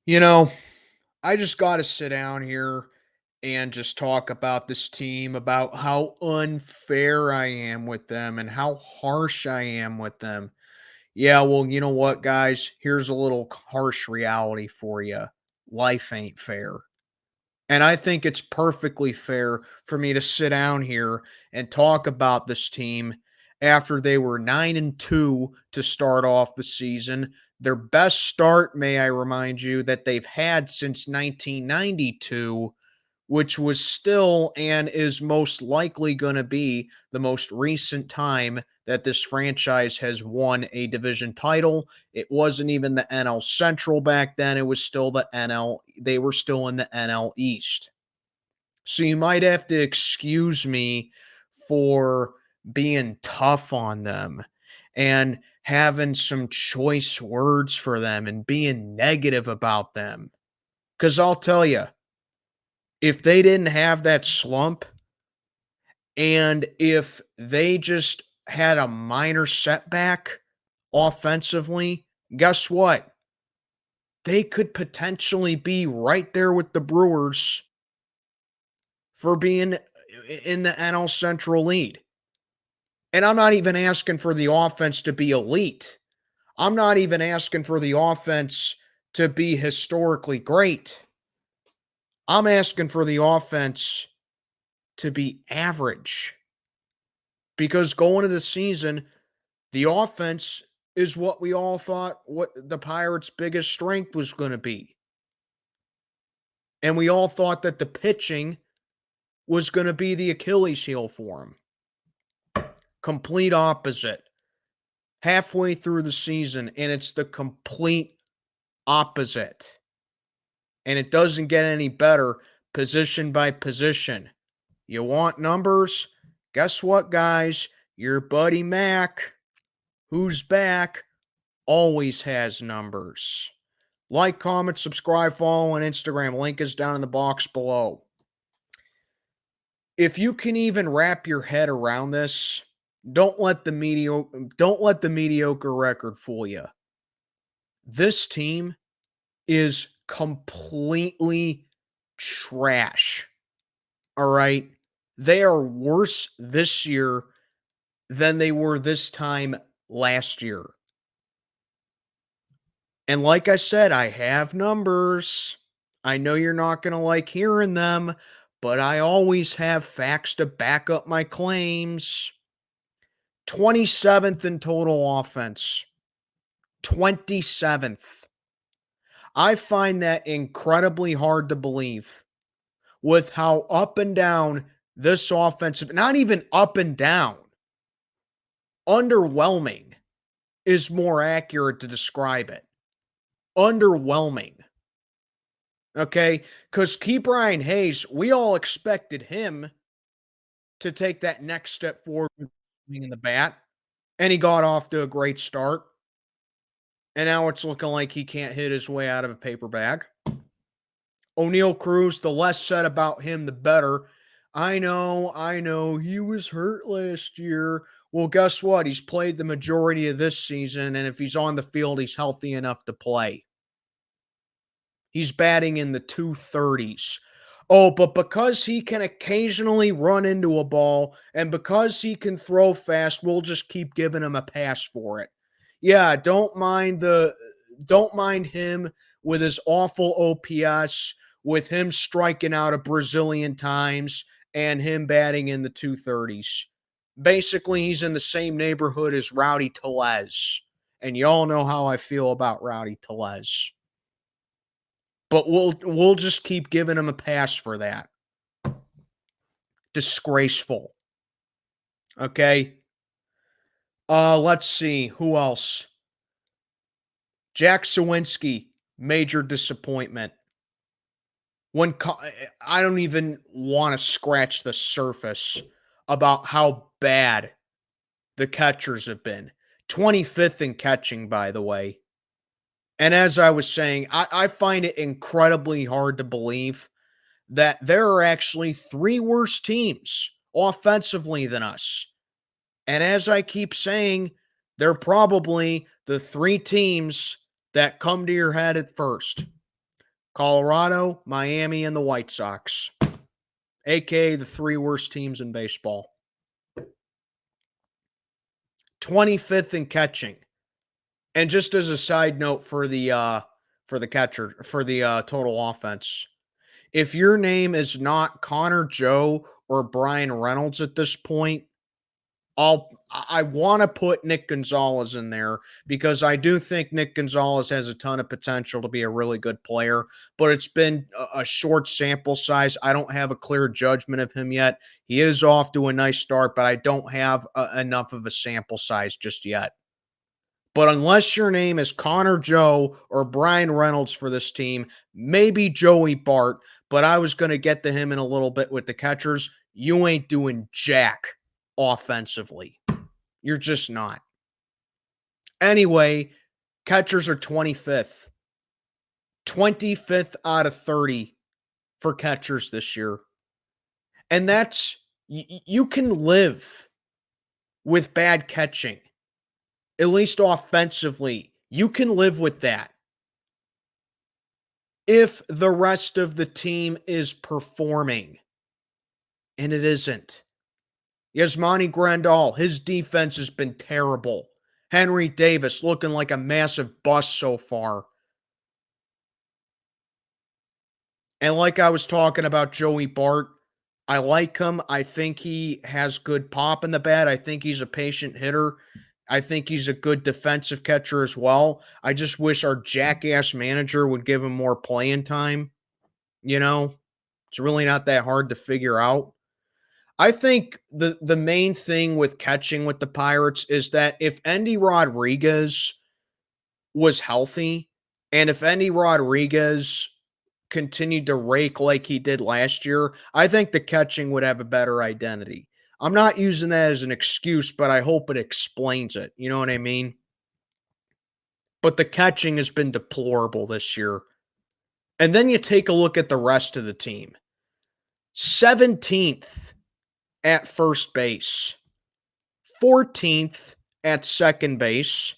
You know, I just got to sit down here and just talk about this team, about how unfair I am with them and how harsh I am with them. Yeah, well, you know what, guys? Here's a little harsh reality for you. Life ain't fair. And I think it's perfectly fair for me to sit down here and talk about this team after they were 9-2 to start off the season. Their best start, may I remind you, that they've had since 1992, which was still and is most likely going to be the most recent time that this franchise has won a division title. It wasn't even the NL Central back then, it was still the NL. They were still in the NL East. So you might have to excuse me for being tough on them and having some choice words for them and being negative about them. Because I'll tell you, if they didn't have that slump and if they just had a minor setback offensively, guess what? They could potentially be right there with the Brewers for being in the NL Central lead. And I'm not even asking for the offense to be elite. I'm not even asking for the offense to be historically great. I'm asking for the offense to be average. Because going into the season, the offense is what we all thought what the Pirates' biggest strength was going to be. And we all thought that the pitching was going to be the Achilles heel for them. Complete opposite. Halfway through the season, and it's the complete opposite. And it doesn't get any better position by position. You want numbers? Guess what, guys? Your buddy Mac, who's back, always has numbers. Like, comment, subscribe, follow on Instagram. Link is down in the box below. If you can even wrap your head around this, don't let the mediocre record fool you. This team is completely trash. All right. They are worse this year than they were this time last year. And like I said, I have numbers. I know you're not going to like hearing them, but I always have facts to back up my claims. 27th in total offense. 27th. I find that incredibly hard to believe with how up and down this offensive, not even up and down, underwhelming is more accurate to describe it. Underwhelming. Okay? Because Ke'Bryan Hayes, we all expected him to take that next step forward in the bat, and he got off to a great start. And now it's looking like he can't hit his way out of a paper bag. O'Neal Cruz, the less said about him, the better. I know, he was hurt last year. Well, guess what? He's played the majority of this season, and if he's on the field, he's healthy enough to play. He's batting in the 230s. Oh, but because he can occasionally run into a ball and because he can throw fast, we'll just keep giving him a pass for it. Yeah, don't mind him with his awful OPS, with him striking out a Brazilian times and him batting in the 230s. Basically, he's in the same neighborhood as Rowdy Tellez. And y'all know how I feel about Rowdy Tellez. But we'll just keep giving him a pass for that. Disgraceful. Okay. Let's see. Who else? Jack Sawinski, major disappointment. I don't even want to scratch the surface about how bad the catchers have been. 25th in catching, by the way. And as I was saying, I find it incredibly hard to believe that there are actually three worse teams offensively than us. And as I keep saying, they're probably the three teams that come to your head at first. Colorado, Miami, and the White Sox, aka the three worst teams in baseball. 25th in catching. And just as a side note for the catcher for the total offense, if your name is not Connor Joe or Brian Reynolds at this point, I want to put Nick Gonzalez in there because I do think Nick Gonzalez has a ton of potential to be a really good player, but it's been a short sample size. I don't have a clear judgment of him yet. He is off to a nice start, but I don't have enough of a sample size just yet. But unless your name is Connor Joe or Brian Reynolds for this team, maybe Joey Bart, but I was going to get to him in a little bit with the catchers. You ain't doing jack offensively. You're just not. Anyway, catchers are 25th. 25th out of 30 for catchers this year. And that's, you can live with bad catching, at least offensively. You can live with that if the rest of the team is performing, and it isn't. Yasmani Grandal, his defense has been terrible. Henry Davis looking like a massive bust so far. And like I was talking about Joey Bart, I like him. I think he has good pop in the bat. I think he's a patient hitter. I think he's a good defensive catcher as well. I just wish our jackass manager would give him more playing time. You know, it's really not that hard to figure out. I think the main thing with catching with the Pirates is that if Endy Rodriguez was healthy and if Endy Rodriguez continued to rake like he did last year, I think the catching would have a better identity. I'm not using that as an excuse, but I hope it explains it. You know what I mean? But the catching has been deplorable this year. And then you take a look at the rest of the team. 17th at first base, 14th at second base,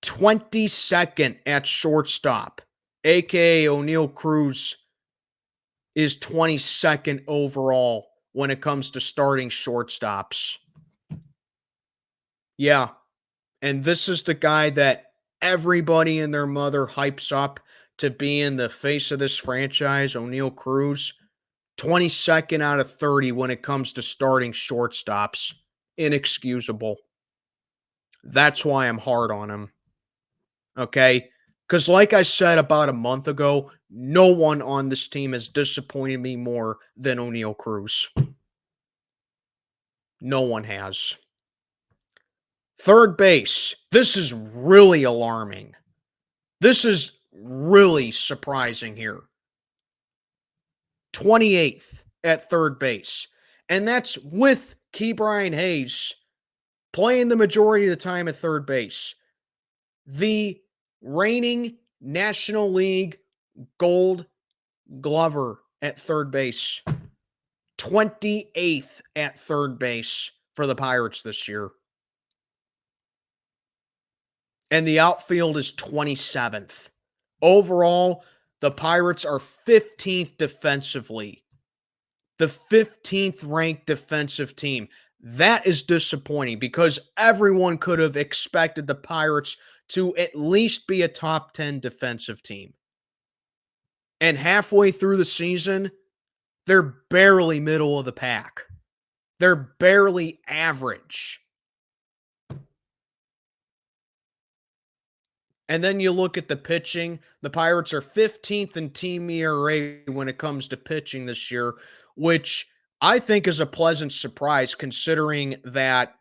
22nd at shortstop, aka O'Neal Cruz is 22nd overall when it comes to starting shortstops. Yeah. And this is the guy that everybody and their mother hypes up to be in the face of this franchise, O'Neal Cruz. 22nd out of 30 when it comes to starting shortstops. Inexcusable. That's why I'm hard on him. Okay? Because like I said about a month ago, no one on this team has disappointed me more than O'Neal Cruz. No one has. Third base. This is really alarming. This is really surprising here. 28th at third base. And that's with Ke'Bryan Hayes playing the majority of the time at third base. The reigning National League Gold Glover at third base. 28th at third base for the Pirates this year. And the outfield is 27th. Overall, the Pirates are 15th defensively. The 15th ranked defensive team. That is disappointing because everyone could have expected the Pirates to at least be a top 10 defensive team. And halfway through the season, they're barely middle of the pack. They're barely average. And then you look at the pitching. The Pirates are 15th in team ERA when it comes to pitching this year, which I think is a pleasant surprise considering that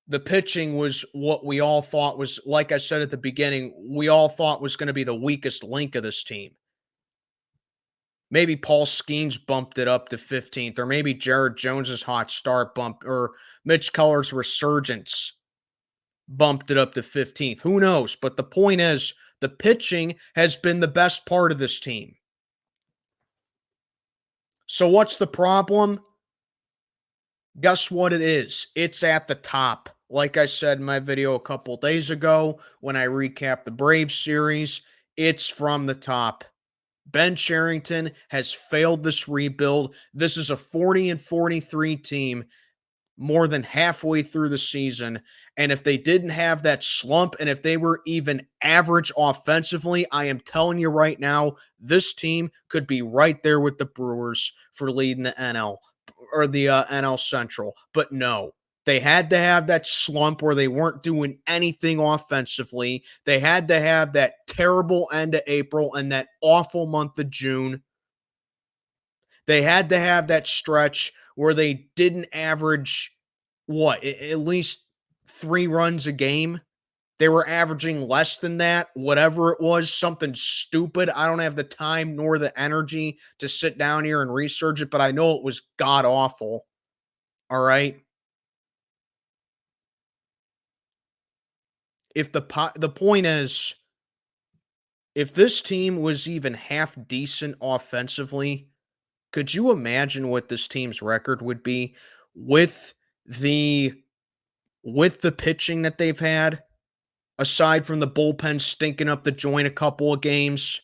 the pitching was what we all thought was, like I said at the beginning, we all thought was going to be the weakest link of this team. Maybe Paul Skeens bumped it up to 15th, or maybe Jared Jones's hot start bumped, or Mitch Keller's resurgence bumped it up to 15th. Who knows? But the point is, the pitching has been the best part of this team. So what's the problem? Guess what it is? It's at the top. Like I said in my video a couple days ago when I recapped the Braves series, it's from the top. Ben Sherrington has failed this rebuild. This is a 40-43 team more than halfway through the season. And if they didn't have that slump and if they were even average offensively, I am telling you right now, this team could be right there with the Brewers for leading the NL or the NL Central. But no, they had to have that slump where they weren't doing anything offensively. They had to have that terrible end of April and that awful month of June. They had to have that stretch where they didn't average what, at least 3 runs a game. They were averaging less than that, whatever it was, something stupid. I don't have the time nor the energy to sit down here and research it, but I know it was god awful. All right. If the point is, if this team was even half decent offensively, could you imagine what this team's record would be with the pitching that they've had, aside from the bullpen stinking up the joint a couple of games?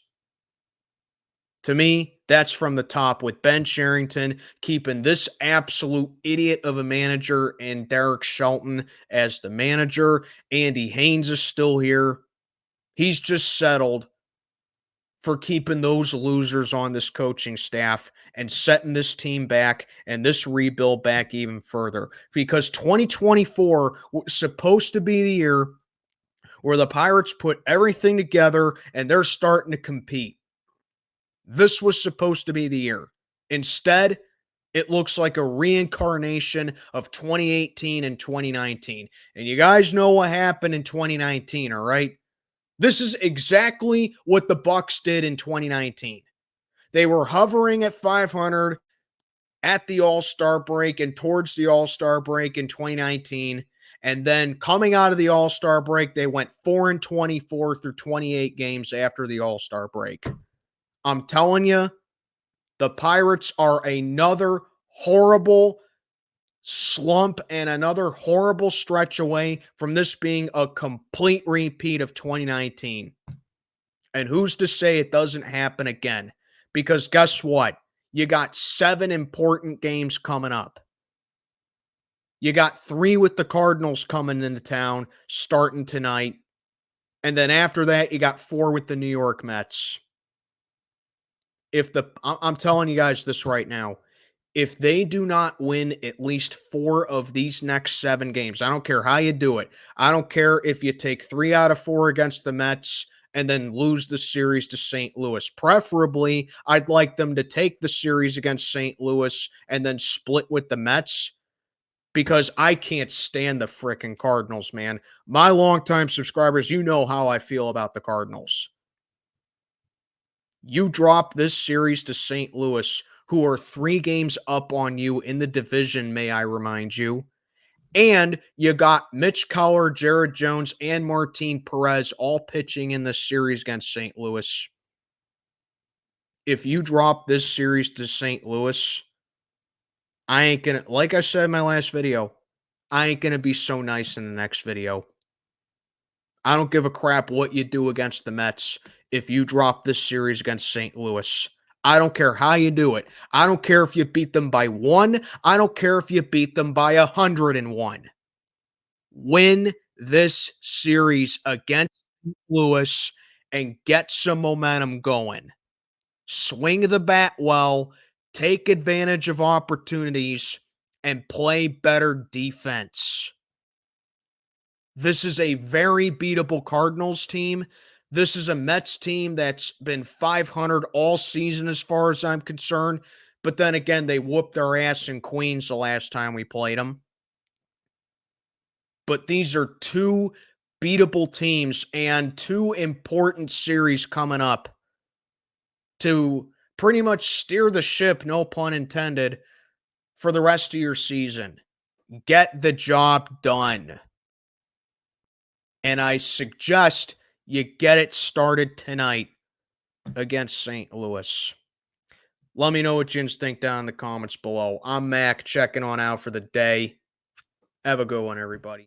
To me, that's from the top with Ben Sherrington keeping this absolute idiot of a manager and Derek Shelton as the manager. Andy Haynes is still here. He's just settled for keeping those losers on this coaching staff and setting this team back and this rebuild back even further. Because 2024 was supposed to be the year where the Pirates put everything together and they're starting to compete. This was supposed to be the year. Instead, it looks like a reincarnation of 2018 and 2019. And you guys know what happened in 2019, all right? This is exactly what the Bucks did in 2019. They were hovering at 500 at the All-Star break and towards the All-Star break in 2019. And then coming out of the All-Star break, they went 4-24 through 28 games after the All-Star break. I'm telling you, the Pirates are another horrible slump and another horrible stretch away from this being a complete repeat of 2019. And who's to say it doesn't happen again? Because guess what? You got 7 important games coming up. You got 3 with the Cardinals coming into town starting tonight. And then after that, you got 4 with the New York Mets. I'm telling you guys this right now, if they do not win at least 4 of these next 7 games, I don't care how you do it. I don't care if you take 3 out of 4 against the Mets and then lose the series to St. Louis. Preferably, I'd like them to take the series against St. Louis and then split with the Mets because I can't stand the frickin' Cardinals, man. My longtime subscribers, you know how I feel about the Cardinals. You drop this series to St. Louis, who are 3 games up on you in the division, may I remind you. And you got Mitch Keller, Jared Jones, and Martin Perez all pitching in this series against St. Louis. If you drop this series to St. Louis, I ain't gonna, like I said in my last video, I ain't gonna be so nice in the next video. I don't give a crap what you do against the Mets if you drop this series against St. Louis. I don't care how you do it. I don't care if you beat them by 1. I don't care if you beat them by 101. Win this series against St. Louis and get some momentum going. Swing the bat well, take advantage of opportunities, and play better defense. This is a very beatable Cardinals team. This is a Mets team that's been 500 all season as far as I'm concerned. But then again, they whooped their ass in Queens the last time we played them. But these are 2 beatable teams and 2 important series coming up to pretty much steer the ship, no pun intended, for the rest of your season. Get the job done. And I suggest you get it started tonight against St. Louis. Let me know what you think down in the comments below. I'm Mac, checking on out for the day. Have a good one, everybody.